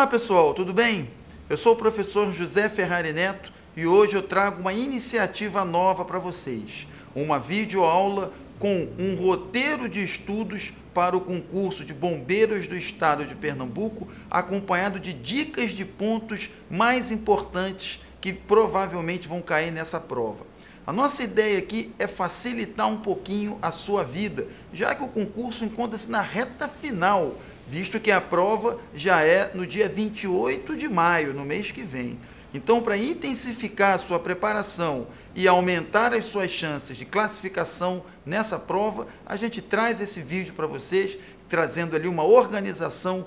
Olá pessoal, tudo bem? Eu sou o professor José Ferrari Neto e hoje eu trago uma iniciativa nova para vocês. Uma videoaula com um roteiro de estudos para o concurso de bombeiros do estado de Pernambuco, acompanhado de dicas de pontos mais importantes que provavelmente vão cair nessa prova. A nossa ideia aqui é facilitar um pouquinho a sua vida, já que o concurso encontra-se na reta final, visto que a prova já é no dia 28 de maio, no mês que vem. Então, para intensificar a sua preparação e aumentar as suas chances de classificação nessa prova, a gente traz esse vídeo para vocês, trazendo ali uma organização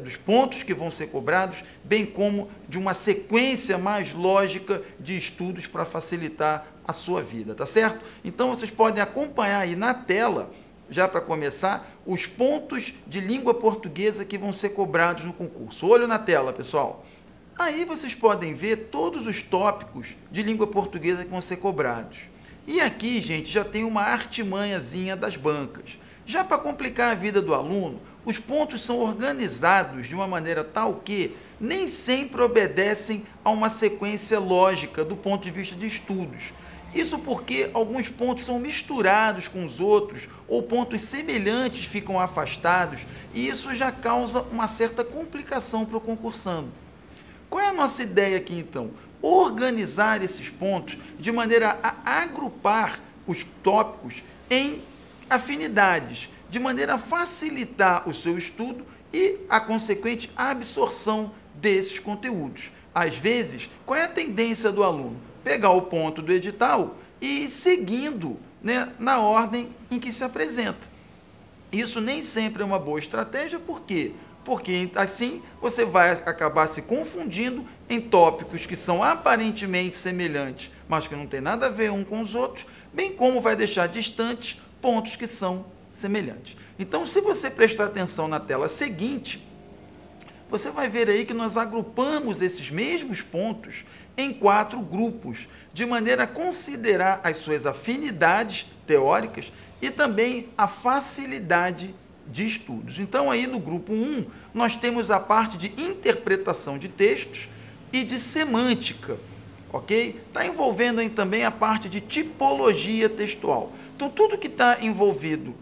dos pontos que vão ser cobrados, bem como de uma sequência mais lógica de estudos para facilitar a sua vida, tá certo? Então, vocês podem acompanhar aí na tela, já para começar, os pontos de língua portuguesa que vão ser cobrados no concurso. Olho na tela, pessoal. Aí vocês podem ver todos os tópicos de língua portuguesa que vão ser cobrados. E aqui, gente, já tem uma artimanhazinha das bancas. Já para complicar a vida do aluno, os pontos são organizados de uma maneira tal que nem sempre obedecem a uma sequência lógica do ponto de vista de estudos. Isso porque alguns pontos são misturados com os outros, ou pontos semelhantes ficam afastados, e isso já causa uma certa complicação para o concursando. Qual é a nossa ideia aqui, então? Organizar esses pontos de maneira a agrupar os tópicos em afinidades, de maneira a facilitar o seu estudo e a consequente absorção desses conteúdos. Às vezes, qual é a tendência do aluno? Pegar o ponto do edital e ir seguindo, né, na ordem em que se apresenta. Isso nem sempre é uma boa estratégia, por quê? Porque assim você vai acabar se confundindo em tópicos que são aparentemente semelhantes, mas que não tem nada a ver um com os outros, bem como vai deixar distantes pontos que são semelhantes. Então, se você prestar atenção na tela seguinte, você vai ver aí que nós agrupamos esses mesmos pontos em 4 grupos, de maneira a considerar as suas afinidades teóricas e também a facilidade de estudos. Então, aí no grupo 1, nós temos a parte de interpretação de textos e de semântica, ok? Está envolvendo aí também a parte de tipologia textual. Então, tudo que está envolvido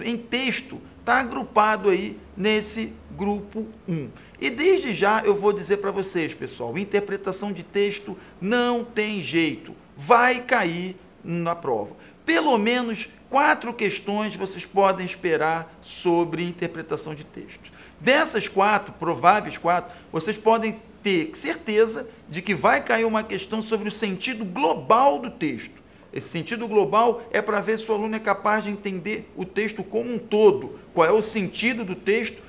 em texto está agrupado aí nesse grupo 1. E desde já eu vou dizer para vocês, pessoal, interpretação de texto não tem jeito, vai cair na prova. Pelo menos 4 questões vocês podem esperar sobre interpretação de texto. Dessas 4, prováveis 4, vocês podem ter certeza de que vai cair uma questão sobre o sentido global do texto. Esse sentido global é para ver se o aluno é capaz de entender o texto como um todo, qual é o sentido do texto,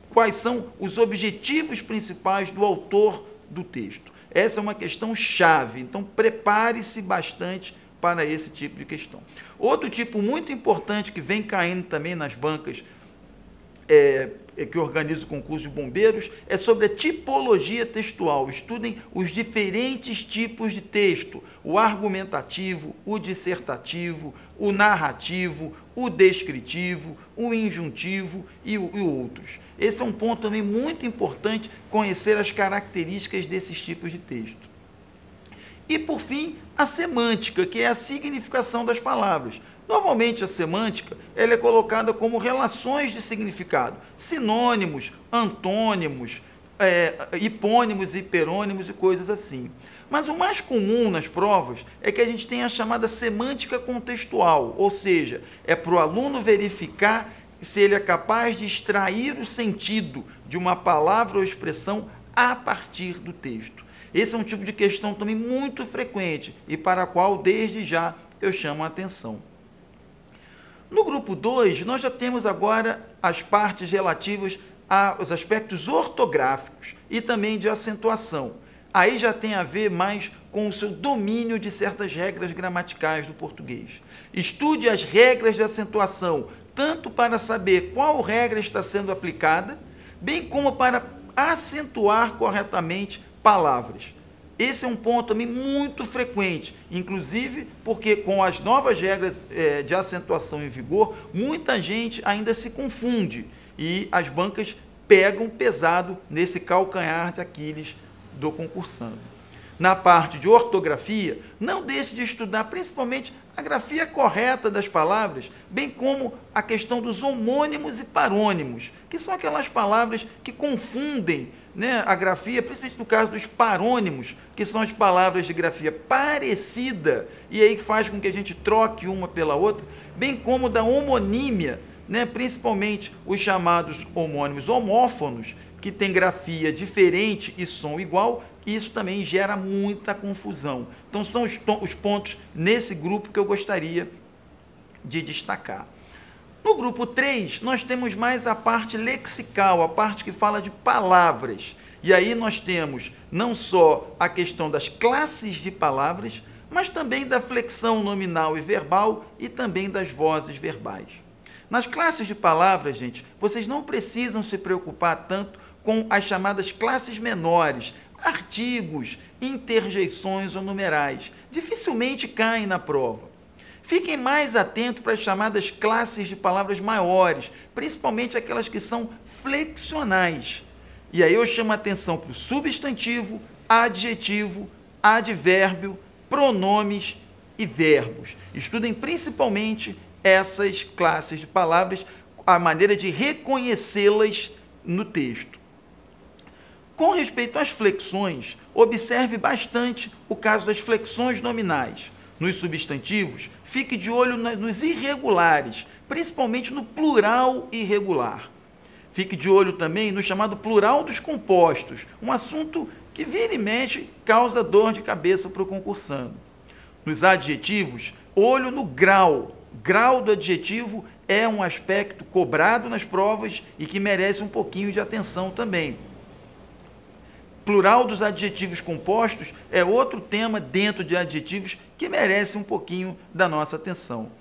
quais são os objetivos principais do autor do texto. Essa é uma questão chave, então prepare-se bastante para esse tipo de questão. Outro tipo muito importante que vem caindo também nas bancas que organiza o concurso de bombeiros é sobre a tipologia textual. Estudem os diferentes tipos de texto, o argumentativo, o dissertativo, o narrativo, o descritivo, o injuntivo e outros. Esse é um ponto também muito importante, conhecer as características desses tipos de texto. E, por fim, a semântica, que é a significação das palavras. Normalmente, a semântica ela é colocada como relações de significado, sinônimos, antônimos, hipônimos, hiperônimos e coisas assim. Mas o mais comum nas provas é que a gente tenha a chamada semântica contextual, ou seja, é para o aluno verificar se ele é capaz de extrair o sentido de uma palavra ou expressão a partir do texto. Esse é um tipo de questão também muito frequente e para a qual, desde já, eu chamo a atenção. No grupo 2, nós já temos agora as partes relativas aos aspectos ortográficos e também de acentuação. Aí já tem a ver mais com o seu domínio de certas regras gramaticais do português. Estude as regras de acentuação, tanto para saber qual regra está sendo aplicada, bem como para acentuar corretamente palavras. Esse é um ponto também muito frequente, inclusive porque com as novas regras de acentuação em vigor, muita gente ainda se confunde e as bancas pegam pesado nesse calcanhar de Aquiles do concursando. Na parte de ortografia, não deixe de estudar principalmente a grafia correta das palavras, bem como a questão dos homônimos e parônimos, que são aquelas palavras que confundem, né, a grafia, principalmente no caso dos parônimos, que são as palavras de grafia parecida, e aí faz com que a gente troque uma pela outra, bem como da homonímia, né, principalmente os chamados homônimos homófonos, que tem grafia diferente e som igual. Isso também gera muita confusão. Então, são os pontos nesse grupo que eu gostaria de destacar. No grupo 3, nós temos mais a parte lexical, a parte que fala de palavras. E aí nós temos não só a questão das classes de palavras, mas também da flexão nominal e verbal e também das vozes verbais. Nas classes de palavras, gente, vocês não precisam se preocupar tanto com as chamadas classes menores, artigos, interjeições ou numerais. Dificilmente caem na prova. Fiquem mais atentos para as chamadas classes de palavras maiores, principalmente aquelas que são flexionais. E aí eu chamo a atenção para o substantivo, adjetivo, advérbio, pronomes e verbos. Estudem principalmente essas classes de palavras, a maneira de reconhecê-las no texto. Com respeito às flexões, observe bastante o caso das flexões nominais. Nos substantivos, fique de olho nos irregulares, principalmente no plural irregular. Fique de olho também no chamado plural dos compostos, um assunto que vira e mexe causa dor de cabeça para o concursando. Nos adjetivos, olho no grau. Grau do adjetivo é um aspecto cobrado nas provas e que merece um pouquinho de atenção também. Plural dos adjetivos compostos é outro tema dentro de adjetivos que merece um pouquinho da nossa atenção.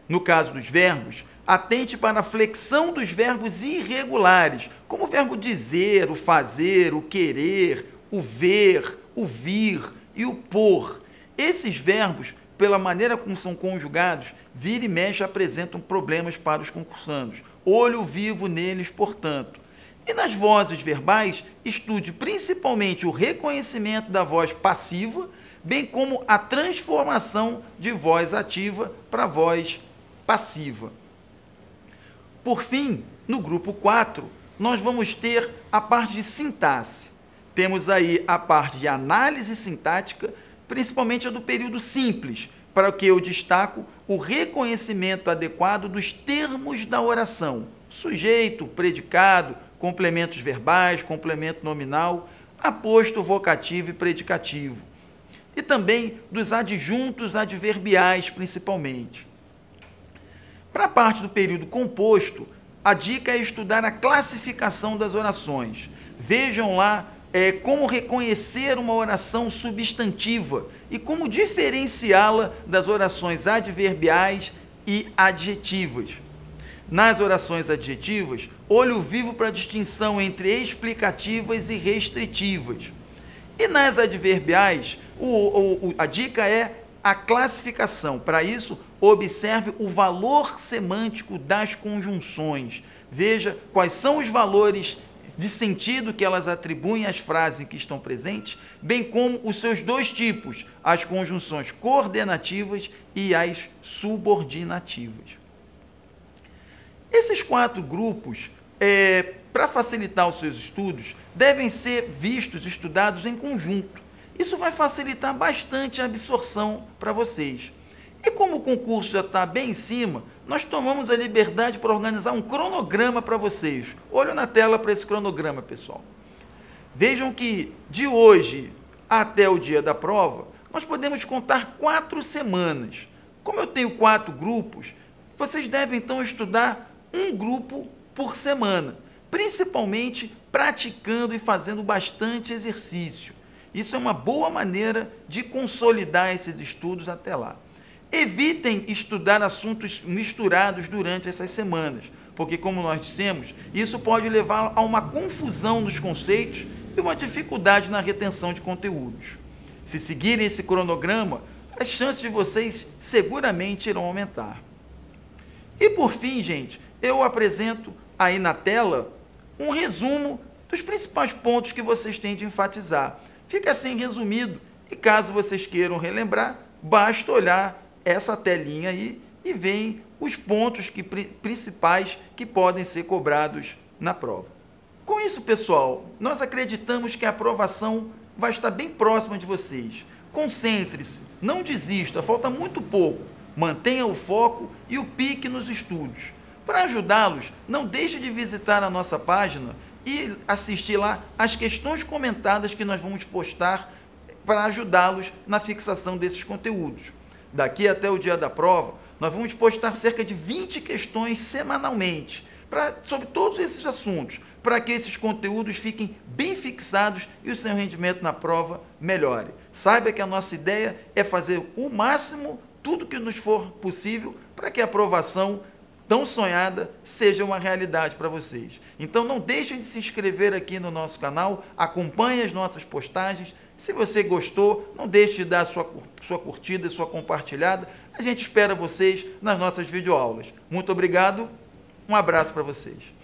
No caso dos verbos, atente para a flexão dos verbos irregulares, como o verbo dizer, o fazer, o querer, o ver, o vir e o pôr. Esses verbos, pela maneira como são conjugados, vira e mexe apresentam problemas para os concursandos. Olho vivo neles, portanto. E nas vozes verbais, estude principalmente o reconhecimento da voz passiva, bem como a transformação de voz ativa para voz passiva. Por fim, no grupo 4, nós vamos ter a parte de sintaxe. Temos aí a parte de análise sintática, principalmente a do período simples, para o que eu destaco o reconhecimento adequado dos termos da oração: sujeito, predicado, complementos verbais, complemento nominal, aposto vocativo e predicativo. E também dos adjuntos adverbiais, principalmente. Para a parte do período composto, a dica é estudar a classificação das orações. Vejam lá como reconhecer uma oração substantiva e como diferenciá-la das orações adverbiais e adjetivas. Nas orações adjetivas, olho vivo para a distinção entre explicativas e restritivas. E nas adverbiais, a dica é a classificação. Para isso, observe o valor semântico das conjunções. Veja quais são os valores de sentido que elas atribuem às frases em que estão presentes, bem como os seus dois tipos, as conjunções coordenativas e as subordinativas. Esses 4 grupos, para facilitar os seus estudos, devem ser vistos, estudados em conjunto. Isso vai facilitar bastante a absorção para vocês. E como o concurso já está bem em cima, nós tomamos a liberdade para organizar um cronograma para vocês. Olho na tela para esse cronograma, pessoal. Vejam que de hoje até o dia da prova, nós podemos contar 4 semanas. Como eu tenho 4 grupos, vocês devem então estudar um grupo por semana, principalmente praticando e fazendo bastante exercício. Isso é uma boa maneira de consolidar esses estudos até lá. Evitem estudar assuntos misturados durante essas semanas, porque, como nós dissemos, isso pode levar a uma confusão nos conceitos e uma dificuldade na retenção de conteúdos. Se seguirem esse cronograma, as chances de vocês seguramente irão aumentar. E por fim, gente, eu apresento aí na tela um resumo dos principais pontos que vocês têm de enfatizar. Fica assim resumido e caso vocês queiram relembrar, basta olhar essa telinha aí e veem os pontos principais que podem ser cobrados na prova. Com isso, pessoal, nós acreditamos que a aprovação vai estar bem próxima de vocês. Concentre-se, não desista, falta muito pouco. Mantenha o foco e o pique nos estudos. Para ajudá-los, não deixe de visitar a nossa página e assistir lá as questões comentadas que nós vamos postar para ajudá-los na fixação desses conteúdos. Daqui até o dia da prova, nós vamos postar cerca de 20 questões semanalmente sobre todos esses assuntos, para que esses conteúdos fiquem bem fixados e o seu rendimento na prova melhore. Saiba que a nossa ideia é fazer o máximo, tudo que nos for possível, para que a aprovação tão sonhada seja uma realidade para vocês. Então não deixem de se inscrever aqui no nosso canal, acompanhe as nossas postagens. Se você gostou, não deixe de dar sua curtida, sua compartilhada. A gente espera vocês nas nossas videoaulas. Muito obrigado, um abraço para vocês.